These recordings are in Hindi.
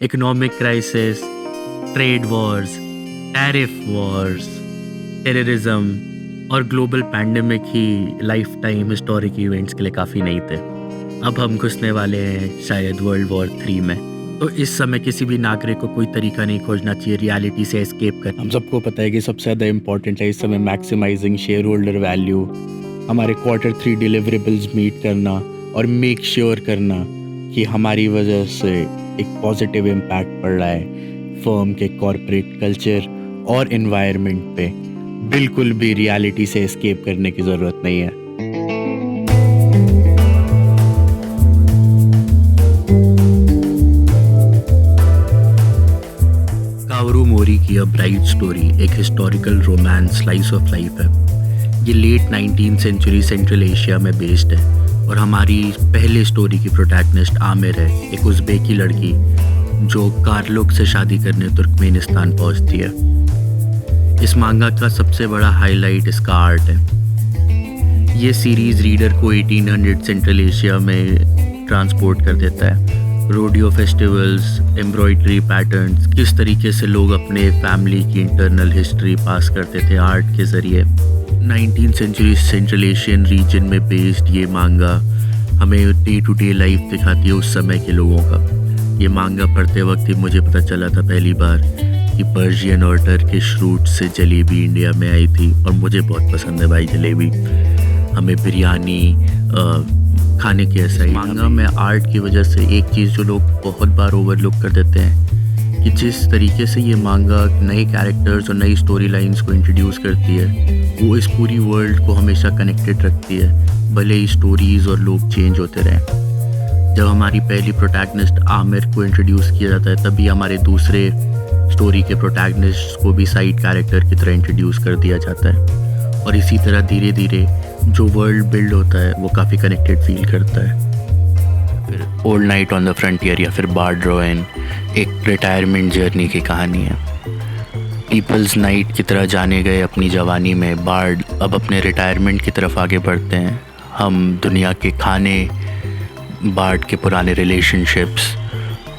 Economic crisis, trade Wars, tariff Wars, terrorism और ग्लोबल पैंडेमिक ही लाइफ टाइम हिस्टोरिक इवेंट्स के लिए काफ़ी नहीं थे। अब हम घुसने वाले हैं शायद वर्ल्ड वॉर 3 में। तो इस समय किसी भी नागरिक को कोई तरीका नहीं खोजना चाहिए रियलिटी से एस्केप कर। हम सबको पता है कि सबसे ज़्यादा इम्पोर्टेंट है इस समय मैक्सिमाइजिंग शेयर होल्डर वैल्यू, हमारे Q3 डिलीवरेबल्स मीट करना और मेक श्योर करना कि हमारी वजह से एक पॉजिटिव इम्पैक्ट पड़ रहा है फर्म के कॉर्पोरेट कल्चर और एनवायरनमेंट पे। बिल्कुल भी रियलिटी से एस्केप करने की ज़रूरत नहीं है। कावरू मोरी की अ ब्राइट स्टोरी एक historical romance slice of life है। ये late 19th century central Asia में बेस्ड है और हमारी पहले स्टोरी की प्रोटैगनिस्ट आमिर है, एक उज़्बेकी लड़की जो कारलुक से शादी करने तुर्कमेनिस्तान पहुंचती है। इस मांगा का सबसे बड़ा हाईलाइट इसका आर्ट है। ये सीरीज़ रीडर को 1800 सेंट्रल एशिया में ट्रांसपोर्ट कर देता है। रोडियो फेस्टिवल्स, एम्ब्रॉयडरी पैटर्न्स, किस तरीके से लोग अपने फैमिली की इंटरनल हिस्ट्री पास करते थे आर्ट के ज़रिए। 19th century central Asian region में बेस्ड ये मांगा हमें डे टू डे लाइफ दिखाती है उस समय के लोगों का। ये मांगा पढ़ते वक्त ही मुझे पता चला था पहली बार कि पर्शियन और टर्किश रूट से जलेबी इंडिया में आई थी और मुझे बहुत पसंद है भाई जलेबी। हमें बिरयानी खाने की ऐसा ही मांगा में आर्ट की वजह से एक चीज़ जो लोग बहुत बार ओवरलुक कर देते हैं कि जिस तरीके से ये मांगा नए कैरेक्टर्स और नई स्टोरी लाइन्स को इंट्रोड्यूस करती है वो इस पूरी वर्ल्ड को हमेशा कनेक्टेड रखती है, भले ही स्टोरीज़ और लोग चेंज होते रहें। जब हमारी पहली प्रोटैगनिस्ट आमिर को इंट्रोड्यूस किया जाता है तभी हमारे दूसरे स्टोरी के प्रोटैगनिस्ट को भी साइड कैरेक्टर की तरह इंट्रोड्यूस कर दिया जाता है और इसी तरह धीरे धीरे जो वर्ल्ड बिल्ड होता है वो काफ़ी कनेक्टेड फील करता है। फिर old knight on the frontier या फिर बार्ड रोइन एक रिटायरमेंट जर्नी की कहानी है। पीपल्स नाइट की तरह जाने गए अपनी जवानी में बार्ड अब अपने रिटायरमेंट की तरफ आगे बढ़ते हैं। हम दुनिया के खाने, बार्ड के पुराने रिलेशनशिप्स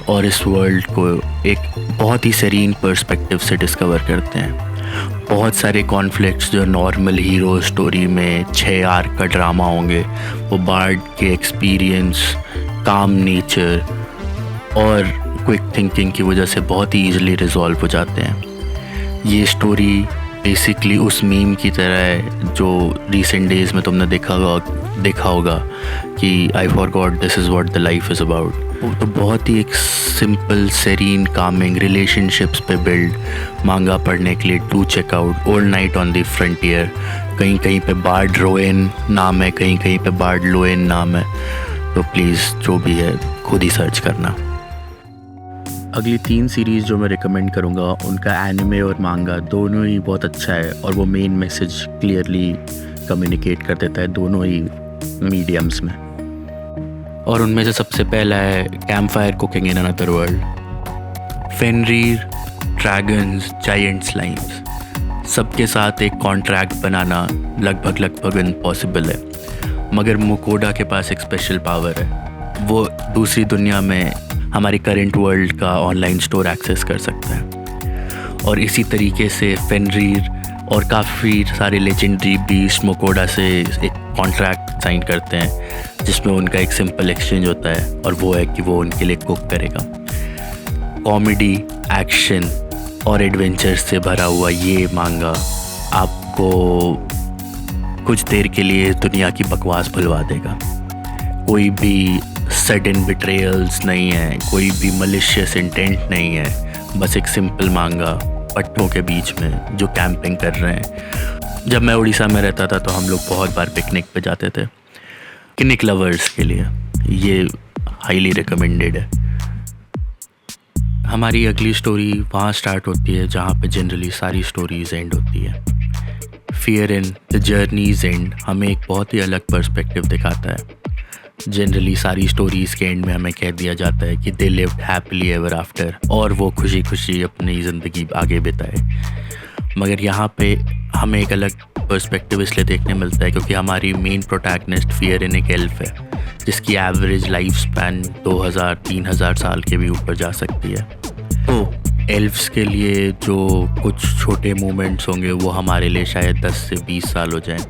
और इस वर्ल्ड को एक बहुत ही सेरीन पर्सपेक्टिव से डिस्कवर करते हैं। बहुत सारे कॉन्फ्लिक्ट्स जो नॉर्मल हीरो स्टोरी में 6 आर्क का ड्रामा होंगे वो बार्ड के एक्सपीरियंस, काम नेचर और क्विक थिंकिंग की वजह से बहुत ही ईजिली रिजॉल्व हो जाते हैं। ये स्टोरी बेसिकली उस मीम की तरह है जो रिसेंट डेज़ में तुमने देखा होगा कि I forgot this is what the life is about. वो तो बहुत ही एक सिंपल सेरीन कामिंग रिलेशनशिप्स पे बिल्ड मांगा पढ़ने के लिए do check out old knight on the frontier. कहीं कहीं पे बार्ड रोइन नाम है, कहीं कहीं पे बार्ड लोएन नाम है, तो प्लीज़ जो भी है खुद ही सर्च करना। अगली 3 सीरीज़ जो मैं रिकमेंड करूँगा उनका एनिमे और मांगा दोनों ही बहुत अच्छा है और वो मेन मैसेज क्लियरली कम्युनिकेट कर देता है दोनों ही मीडियम्स में। और उनमें से सबसे पहला है campfire cooking in another world. Fenrir, dragons, giant slimes सबके साथ एक कॉन्ट्रैक्ट बनाना लगभग इम्पॉसिबल है, मगर मुकोडा के पास एक स्पेशल पावर है। वो दूसरी दुनिया में हमारी करंट वर्ल्ड का ऑनलाइन स्टोर एक्सेस कर सकता है और इसी तरीके से फेनरीर और काफ़ी सारे लेजेंडरी बीस्ट मुकोडा से एक कॉन्ट्रैक्ट साइन करते हैं जिसमें उनका एक सिंपल एक्सचेंज होता है और वो है कि वो उनके लिए कुक करेगा। कॉमेडी, एक्शन और एडवेंचर से भरा हुआ ये मांगा आपको कुछ देर के लिए दुनिया की बकवास भुलवा देगा। कोई भी सडन बिट्रेयल्स नहीं है, कोई भी मलिशियस इंटेंट नहीं है, बस एक सिंपल मांगा पट्टों के बीच में जो कैंपिंग कर रहे हैं। जब मैं उड़ीसा में रहता था तो हम लोग बहुत बार पिकनिक पे जाते थे। पिकनिक लवर्स के लिए ये हाईली रिकमेंडेड है। हमारी अगली स्टोरी वहाँ स्टार्ट होती है जहाँ पे जनरली सारी स्टोरीज एंड होती है। Fear in the journeys and हमें एक बहुत ही अलग पर्सपेक्टिव दिखाता है। जनरली सारी स्टोरीज़ के एंड में हमें कह दिया जाता है कि they lived happily ever after और वो खुशी खुशी अपनी ज़िंदगी आगे बिताए, मगर यहाँ पे हमें एक अलग पर्सपेक्टिव इसलिए देखने मिलता है क्योंकि हमारी मेन प्रोटैगनिस्ट फियरिन एक एल्फ है जिसकी एवरेज लाइफ स्पैन 2000-3000 साल के भी ऊपर जा सकती है। तो एल्फ्स के लिए जो कुछ छोटे मोमेंट्स होंगे वो हमारे लिए शायद 10 से 20 साल हो जाएं।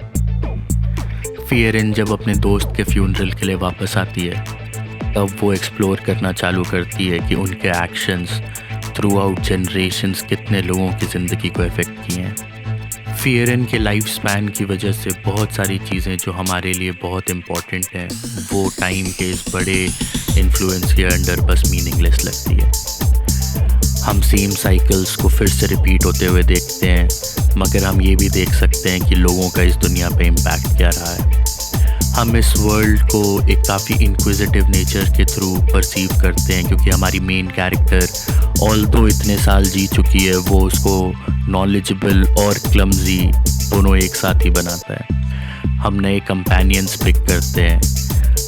फियरिन जब अपने दोस्त के फ्यूनरल के लिए वापस आती है तब वो एक्सप्लोर करना चालू करती है कि उनके एक्शंस थ्रू आउट जनरेशंस कितने लोगों की ज़िंदगी को इफ़ेक्ट किए हैं। फियरिन के लाइफ स्पैन की वजह से बहुत सारी चीज़ें जो हमारे लिए बहुत इम्पॉर्टेंट हैं वो टाइम के इस बड़े इन्फ्लुएंस के अंडर बस मीनिंगलेस लगती है। हम सेम साइकिल्स को फिर से रिपीट होते हुए देखते हैं, मगर हम ये भी देख सकते हैं कि लोगों का इस दुनिया पे इम्पैक्ट क्या रहा है। हम इस वर्ल्ड को एक काफ़ी इंक्विजिटिव नेचर के थ्रू परसीव करते हैं क्योंकि हमारी मेन कैरेक्टर ऑल्दो इतने साल जी चुकी है वो उसको नॉलेजेबल और क्लमजी दोनों एक साथ ही बनाता है। हम नए कंपेनियंस पिक करते हैं,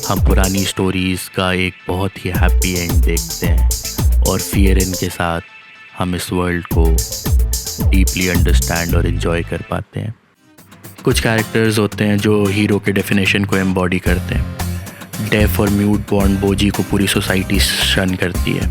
हम पुरानी स्टोरीज़ का एक बहुत ही हैप्पी एंड देखते हैं और फियरिन के साथ हम इस वर्ल्ड को डीपली अंडरस्टैंड और इन्जॉय कर पाते हैं। कुछ कैरेक्टर्स होते हैं जो हीरो के डेफिनेशन को एम्बॉडी करते हैं। डेफ और म्यूट बॉर्न बोजी को पूरी सोसाइटी शन करती है।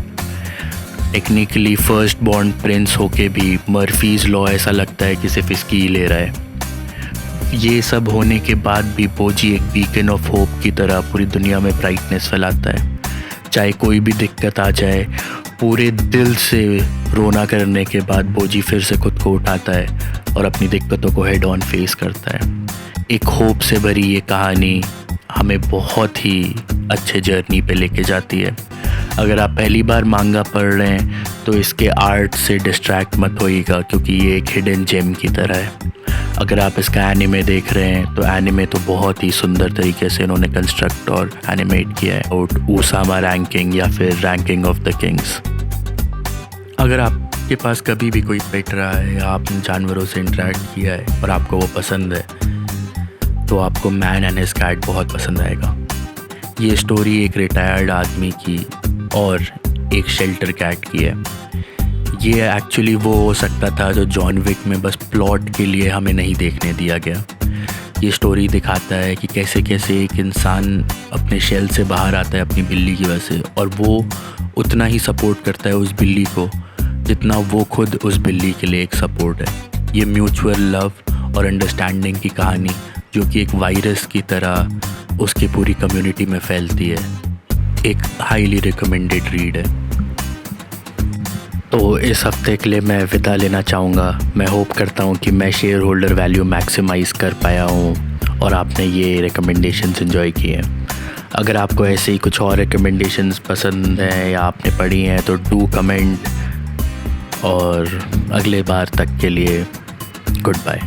टेक्निकली फर्स्ट बॉर्न प्रिंस होके भी मर्फीज़ लॉ ऐसा लगता है कि सिर्फ इसकी ही ले रहा है। ये सब होने के बाद भी बोजी एक बीकन ऑफ होप की तरह पूरी दुनिया में ब्राइटनेस फैलाता है। चाहे कोई भी दिक्कत आ जाए, पूरे दिल से रोना करने के बाद बोजी फिर से खुद को उठाता है और अपनी दिक्कतों को हेड ऑन फेस करता है। एक होप से भरी ये कहानी हमें बहुत ही अच्छे जर्नी पे लेके जाती है। अगर आप पहली बार मांगा पढ़ रहे हैं तो इसके आर्ट से डिस्ट्रैक्ट मत होइएगा क्योंकि ये एक हिडन जेम की तरह है। अगर आप इसका एनिमे देख रहे हैं तो एनिमे तो बहुत ही सुंदर तरीके से इन्होंने कंस्ट्रक्ट और एनिमेट किया है। और उसामा रैंकिंग या फिर रैंकिंग ऑफ द किंग्स। अगर आपके पास कभी भी कोई पेट रहा है या आपने जानवरों से इंटरेक्ट किया है और आपको वो पसंद है तो आपको मैन एंड हिज कैट बहुत पसंद आएगा। ये स्टोरी एक रिटायर्ड आदमी की और एक शेल्टर कैट की है। ये एक्चुअली वो हो सकता था जो जॉन विक में बस प्लॉट के लिए हमें नहीं देखने दिया गया। ये स्टोरी दिखाता है कि कैसे कैसे एक इंसान अपने शेल से बाहर आता है अपनी बिल्ली की वजह से और वो उतना ही सपोर्ट करता है उस बिल्ली को जितना वो खुद उस बिल्ली के लिए एक सपोर्ट है। ये म्यूचुअल लव और अंडरस्टैंडिंग की कहानी जो कि एक वायरस की तरह उसकी पूरी कम्युनिटी में फैलती है, एक हाईली रिकमेंडेड रीड है। तो इस हफ्ते के लिए मैं विदा लेना चाहूँगा। मैं होप करता हूँ कि मैं शेयर होल्डर वैल्यू मैक्सिमाइज़ कर पाया हूँ और आपने ये रिकमेंडेशंस एंजॉय किए हैं। अगर आपको ऐसे ही कुछ और रिकमेंडेशंस पसंद हैं या आपने पढ़ी हैं तो डू कमेंट। और अगले बार तक के लिए गुड बाय।